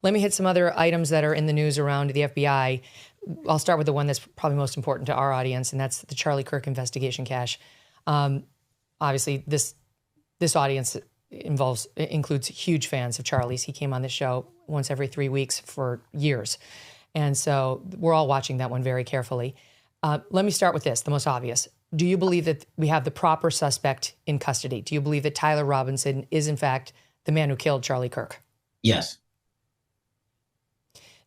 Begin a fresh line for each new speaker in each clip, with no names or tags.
Let me hit some other items that are in the news around the FBI. I'll start with the one that's probably most important to our audience, and that's the Charlie Kirk investigation, Kash. Obviously, this audience includes huge fans of Charlie's. He came on the show once every 3 weeks for years. And so we're all watching that one very carefully. Let me start with this, the most obvious. Do you believe that we have the proper suspect in custody? Do you believe that Tyler Robinson is, in fact, the man who killed Charlie Kirk?
Yes.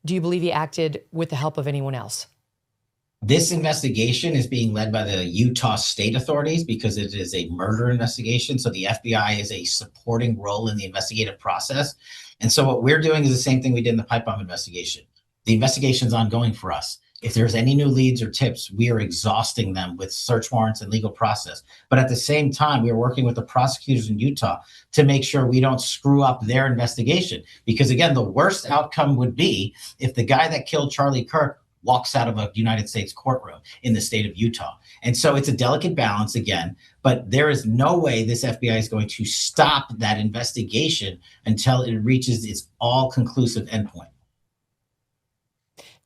Do you believe he acted with the help of anyone else?
This investigation is being led by the Utah state authorities because it is a murder investigation. So the FBI is a supporting role in the investigative process. And so what we're doing is the same thing we did in the pipe bomb investigation. The investigation is ongoing for us. If there's any new leads or tips, we are exhausting them with search warrants and legal process. But at the same time, we are working with the prosecutors in Utah to make sure we don't screw up their investigation. Because again, the worst outcome would be if the guy that killed Charlie Kirk walks out of a United States courtroom in the state of Utah. And so it's a delicate balance again, but there is no way this FBI is going to stop that investigation until it reaches its all-conclusive endpoint.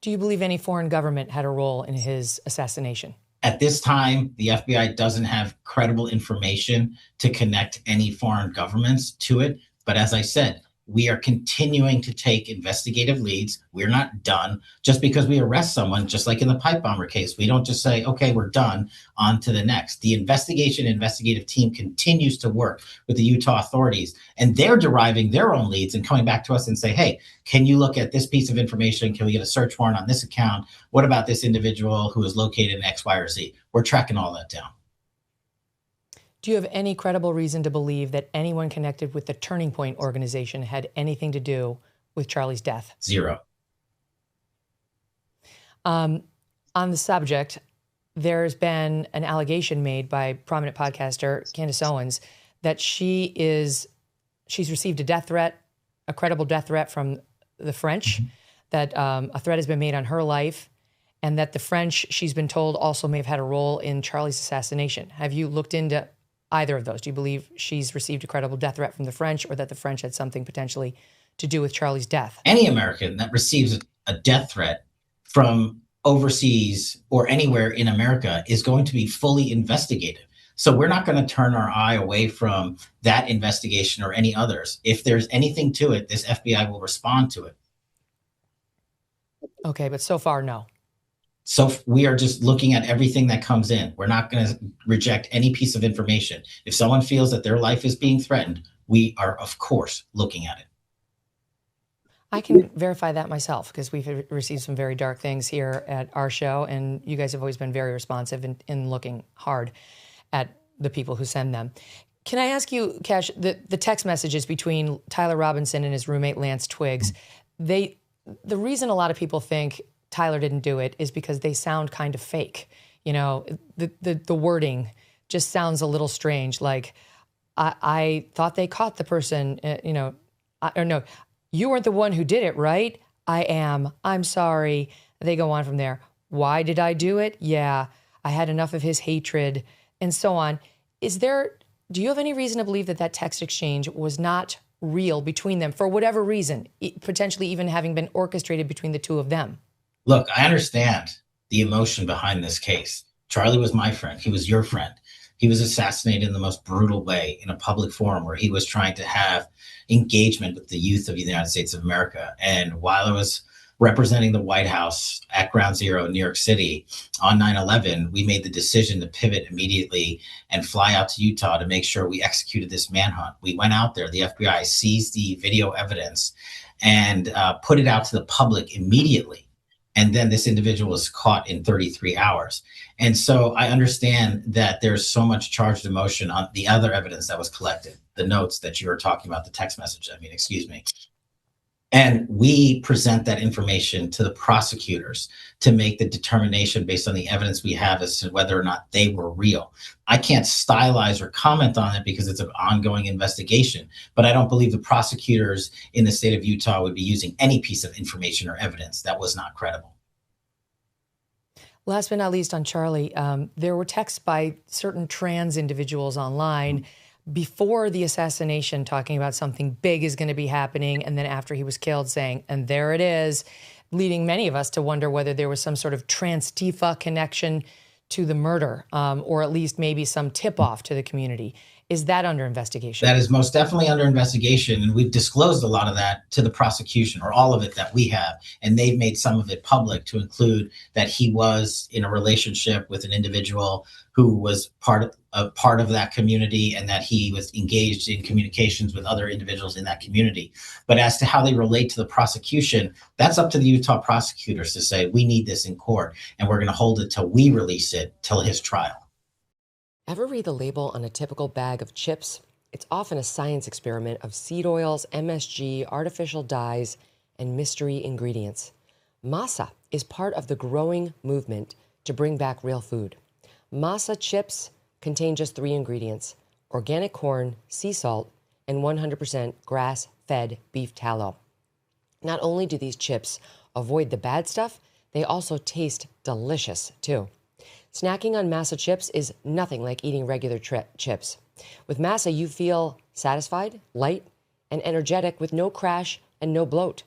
Do you believe any foreign government had a role in his assassination?
At this time, the FBI doesn't have credible information to connect any foreign governments to it. But as I said, we are continuing to take investigative leads. We're not done. Just because we arrest someone, just like in the pipe bomber case, we don't just say, okay, we're done, on to the next. The investigative team continues to work with the Utah authorities, and they're deriving their own leads and coming back to us and say, hey, can you look at this piece of information? Can we get a search warrant on this account? What about this individual who is located in X, Y, or Z? We're tracking all that down.
Do you have any credible reason to believe that anyone connected with the Turning Point organization had anything to do with Charlie's death?
Zero.
On the subject, there's been an allegation made by prominent podcaster Candace Owens that she's received a death threat, a credible death threat from the French, that a threat has been made on her life, and that the French, she's been told, also may have had a role in Charlie's assassination. Have you looked into either of those? Do you believe she's received a credible death threat from the French, or that the French had something potentially to do with Charlie's death?
Any American that receives a death threat from overseas or anywhere in America is going to be fully investigated. So we're not going to turn our eye away from that investigation or any others. If there's anything to it, this FBI will respond to it.
Okay, but so far, no.
So we are just looking at everything that comes in. We're not going to reject any piece of information. If someone feels that their life is being threatened, we are, of course, looking at it.
I can verify that myself because we've received some very dark things here at our show, and you guys have always been very responsive in looking hard at the people who send them. Can I ask you, Kash, the text messages between Tyler Robinson and his roommate Lance Twiggs, the reason a lot of people think Tyler didn't do it is because they sound kind of fake. You know, the wording just sounds a little strange. Like, I thought they caught the person, or no, you weren't the one who did it, right? I am. I'm sorry. They go on from there. Why did I do it? Yeah, I had enough of his hatred, and so on. Do you have any reason to believe that text exchange was not real between them for whatever reason, potentially even having been orchestrated between the two of them?
Look, I understand the emotion behind this case. Charlie was my friend. He was your friend. He was assassinated in the most brutal way in a public forum where he was trying to have engagement with the youth of the United States of America. And while I was representing the White House at Ground Zero in New York City on 9/11, we made the decision to pivot immediately and fly out to Utah to make sure we executed this manhunt. We went out there, the FBI seized the video evidence and put it out to the public immediately. And then this individual was caught in 33 hours. And so I understand that there's so much charged emotion on the other evidence that was collected, the notes that you were talking about, the text message, excuse me. And we present that information to the prosecutors to make the determination based on the evidence we have as to whether or not they were real. I can't stylize or comment on it because it's an ongoing investigation, but I don't believe the prosecutors in the state of Utah would be using any piece of information or evidence that was not credible.
Last but not least on Charlie, there were texts by certain trans individuals online before the assassination talking about something big is going to be happening, and then after he was killed saying, and there it is, leading many of us to wonder whether there was some sort of Transtifa connection to the murder, or at least maybe some tip-off to the community. Is that under investigation?
That is most definitely under investigation, and we've disclosed a lot of that to the prosecution, or all of it that we have, and they've made some of it public to include that he was in a relationship with an individual who was part of that community, and that he was engaged in communications with other individuals in that community. But as to how they relate to the prosecution, that's up to the Utah prosecutors to say, we need this in court, and we're going to hold it till we release it, till his trial.
Ever read the label on a typical bag of chips? It's often a science experiment of seed oils, MSG, artificial dyes, and mystery ingredients. Masa is part of the growing movement to bring back real food. Masa chips contain just 3 ingredients: organic corn, sea salt, and 100% grass-fed beef tallow. Not only do these chips avoid the bad stuff, they also taste delicious too. Snacking on Masa chips is nothing like eating regular chips. With Masa, you feel satisfied, light, and energetic with no crash and no bloat.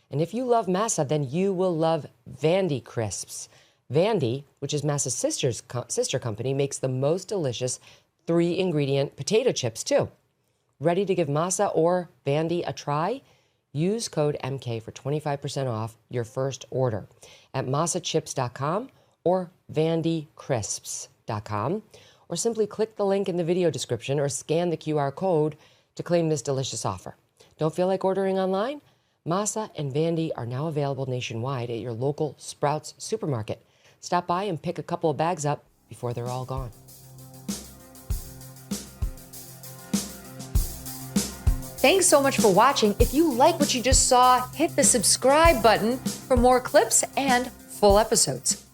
And if you love Masa, then you will love Vandy Crisps. Vandy, which is Masa's sister company, makes the most delicious 3-ingredient potato chips too. Ready to give Masa or Vandy a try? Use code MK for 25% off your first order at masachips.com or vandycrisps.com, or simply click the link in the video description or scan the QR code to claim this delicious offer. Don't feel like ordering online? Masa and Vandy are now available nationwide at your local Sprouts supermarket. Stop by and pick a couple of bags up before they're all gone.
Thanks so much for watching. If you like what you just saw, hit the subscribe button for more clips and full episodes.